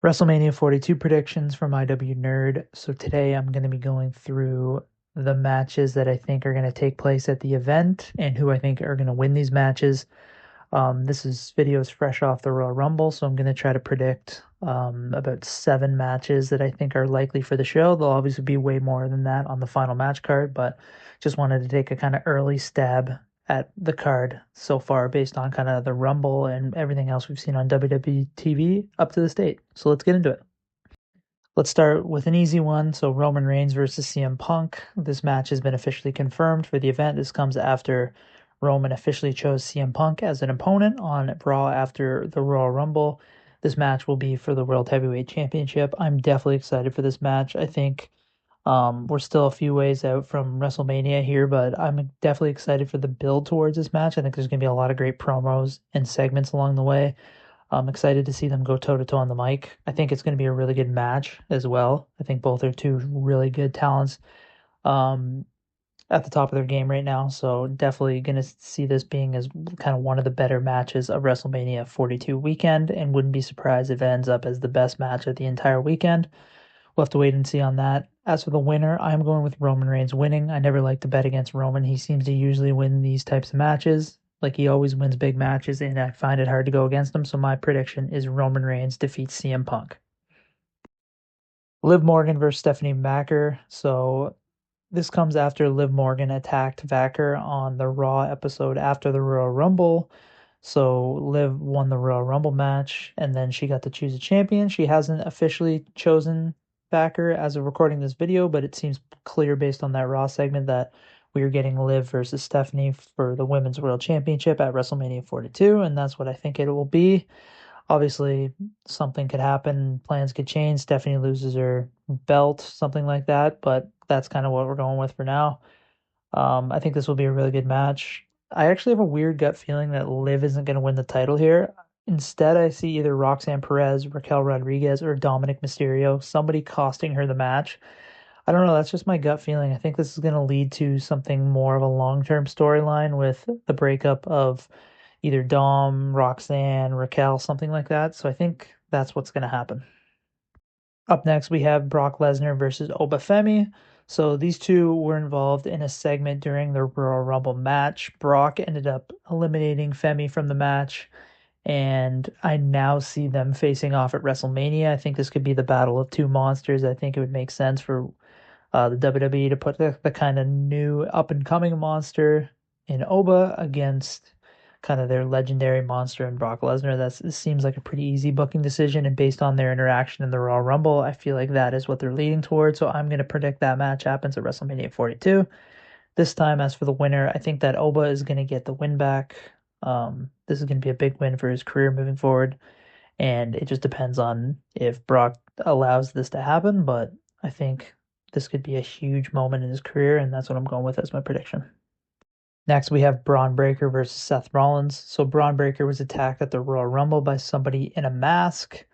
WrestleMania 42 predictions from IW Nerd. So today I'm going to be going through the matches that I think are going to take place at the event and who I think are going to win these matches. This video is fresh off the Royal Rumble, so I'm going to try to predict about 7 matches that I think are likely for the show. There'll obviously be way more than that on the final match card, but just wanted to take a kind of early stab at the card so far based on kind of the Rumble and everything else we've seen on WWE TV up to this date. So let's get into it. Let's start with an easy one. So Roman Reigns versus CM Punk. This match has been officially confirmed for the event. This comes after Roman officially chose CM Punk as an opponent on Raw after the Royal Rumble. This match will be for the World Heavyweight Championship. I'm definitely excited for this match. I think we're still a few ways out from WrestleMania here, but I'm definitely excited for the build towards this match. I think there's going to be a lot of great promos and segments along the way. I'm excited to see them go toe-to-toe on the mic. I think it's going to be a really good match as well. I think both are two really good talents at the top of their game right now. So definitely going to see this being as kind of one of the better matches of WrestleMania 42 weekend, and wouldn't be surprised if it ends up as the best match of the entire weekend. We'll have to wait and see on that. As for the winner, I'm going with Roman Reigns winning. I never like to bet against Roman. He seems to usually win these types of matches. Like, he always wins big matches, and I find it hard to go against him. So my prediction is Roman Reigns defeats CM Punk. Liv Morgan versus Stephanie McMahon. So this comes after Liv Morgan attacked Vacker on the Raw episode after the Royal Rumble. So Liv won the Royal Rumble match, and then she got to choose a champion. She hasn't officially chosen Vacker as of recording this video, but it seems clear based on that Raw segment that we are getting Liv versus Stephanie for the Women's World Championship at WrestleMania 42, and that's what I think it will be. Obviously, something could happen, plans could change, Stephanie loses her belt, something like that, but that's kind of what we're going with for now. I think this will be a really good match. I actually have a weird gut feeling that Liv isn't going to win the title here. Instead, I see either Roxanne Perez, Raquel Rodriguez, or Dominic Mysterio, somebody costing her the match. I don't know, that's just my gut feeling. I think this is going to lead to something more of a long-term storyline with the breakup of either Dom, Roxanne, Raquel, something like that. So I think that's what's going to happen. Up next, we have Brock Lesnar versus Obafemi. So these two were involved in a segment during the Royal Rumble match. Brock ended up eliminating Femi from the match, and I now see them facing off at WrestleMania. I think this could be the battle of two monsters. I think it would make sense for the WWE to put the kind of new up-and-coming monster in Oba against kind of their legendary monster in Brock Lesnar. This seems like a pretty easy booking decision, and based on their interaction in the Royal Rumble, I feel like that is what they're leading towards. So I'm going to predict that match happens at WrestleMania 42. This time, as for the winner, I think that Oba is going to get the win back. This is going to be a big win for his career moving forward, and it just depends on if Brock allows this to happen, but I think this could be a huge moment in his career, and that's what I'm going with as my prediction. Next, we have Braun Breaker versus Seth Rollins. So Braun Breaker was attacked at the Royal Rumble by somebody in a mask.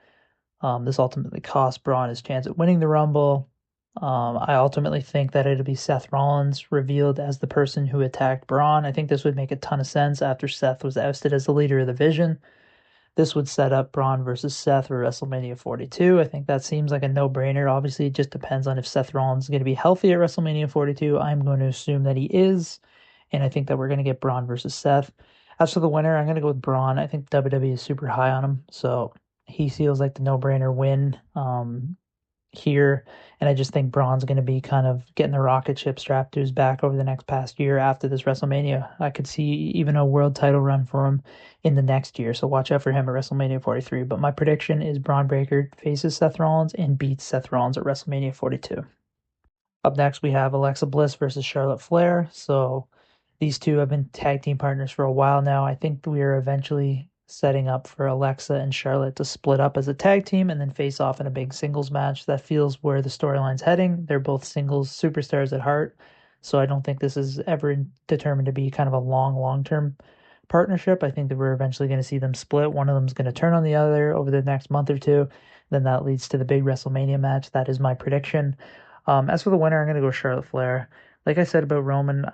This ultimately cost Braun his chance at winning the Rumble. I ultimately think that it'll be Seth Rollins revealed as the person who attacked Braun. I think this would make a ton of sense after Seth was ousted as the leader of the Vision. This would set up Braun versus Seth for WrestleMania 42. I think that seems like a no-brainer. Obviously, it just depends on if Seth Rollins is going to be healthy at WrestleMania 42. I'm going to assume that he is, and I think that we're going to get Braun versus Seth. As for the winner, I'm going to go with Braun. I think WWE is super high on him, so he feels like the no-brainer win here, and I just think Braun's going to be kind of getting the rocket ship strapped to his back over the next past year after this WrestleMania. I could see even a world title run for him in the next year, so watch out for him at WrestleMania 43. But my prediction is Braun Breaker faces Seth Rollins and beats Seth Rollins at WrestleMania 42. Up next, we have Alexa Bliss versus Charlotte Flair. So these two have been tag team partners for a while now. I think we are eventually setting up for Alexa and Charlotte to split up as a tag team and then face off in a big singles match. That feels where the storyline's heading. They're both singles superstars at heart, so I don't think this is ever determined to be kind of a long-term partnership. I think that we're eventually going to see them split. One of them's going to turn on the other over the next month or two. Then that leads to the big WrestleMania match. That is my prediction. As for the winner, I'm going to go Charlotte Flair. Like I said about Roman,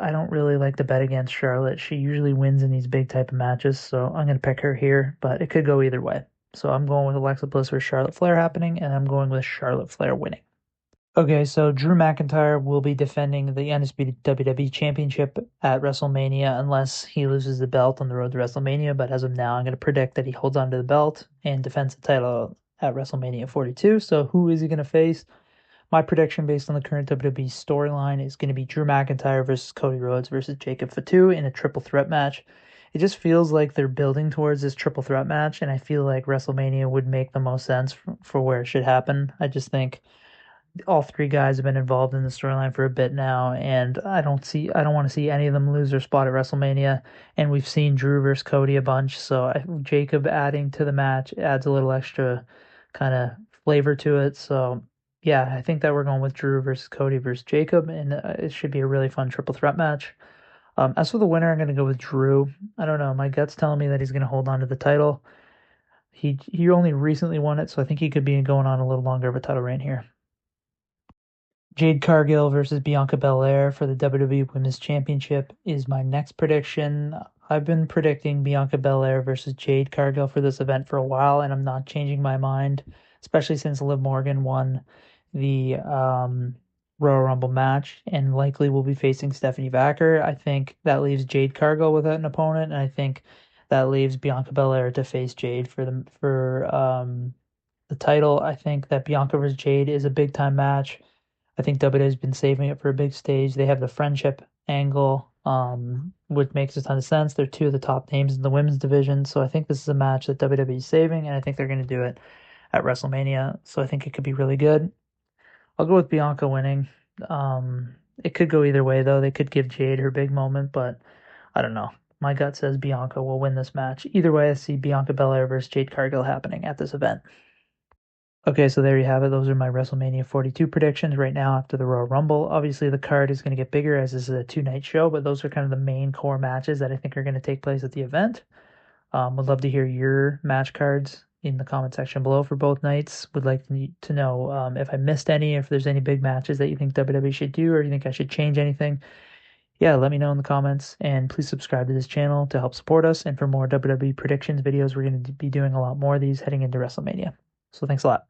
I don't really like to bet against Charlotte. She usually wins in these big type of matches, so I'm going to pick her here, but it could go either way. So I'm going with Alexa Bliss versus Charlotte Flair happening, and I'm going with Charlotte Flair winning. Okay, so Drew McIntyre will be defending the undisputed WWE Championship at WrestleMania unless he loses the belt on the road to WrestleMania. But as of now, I'm going to predict that he holds on to the belt and defends the title at WrestleMania 42. So who is he going to face? My prediction based on the current WWE storyline is going to be Drew McIntyre versus Cody Rhodes versus Jacob Fatu in a triple threat match. It just feels like they're building towards this triple threat match, and I feel like WrestleMania would make the most sense for where it should happen. I just think all three guys have been involved in the storyline for a bit now, and I don't want to see any of them lose their spot at WrestleMania. And we've seen Drew versus Cody a bunch, so Jacob adding to the match adds a little extra kind of flavor to it. So yeah, I think that we're going with Drew versus Cody versus Jacob, and it should be a really fun triple threat match. As for the winner, I'm going to go with Drew. I don't know, my gut's telling me that he's going to hold on to the title. He only recently won it, so I think he could be going on a little longer of a title reign here. Jade Cargill versus Bianca Belair for the WWE Women's Championship is my next prediction. I've been predicting Bianca Belair versus Jade Cargill for this event for a while, and I'm not changing my mind, especially since Liv Morgan won the Royal Rumble match and likely will be facing Stephanie Vacker. I think that leaves Jade Cargill without an opponent, and I think that leaves Bianca Belair to face Jade for the title. I think that Bianca versus Jade is a big time match. I think WWE's been saving it for a big stage. They have the friendship angle, which makes a ton of sense. They're two of the top names in the women's division, so I think this is a match that WWE's saving, and I think they're going to do it at WrestleMania. So I think it could be really good. I'll go with Bianca winning. It could go either way though. They could give Jade her big moment, but I don't know. My gut says Bianca will win this match. Either way, I see Bianca Belair versus Jade Cargill happening at this event. Okay, so there you have it. Those are my WrestleMania 42 predictions right now after the Royal Rumble. Obviously, the card is going to get bigger as this is a two-night show, but those are kind of the main core matches that I think are going to take place at the event. Would love to hear your match cards in the comment section below for both nights. Would like to know if I missed any, if there's any big matches that you think WWE should do, or you think I should change anything. Yeah, let me know in the comments, and please subscribe to this channel to help support us. And for more WWE predictions videos, we're going to be doing a lot more of these heading into WrestleMania. So thanks a lot.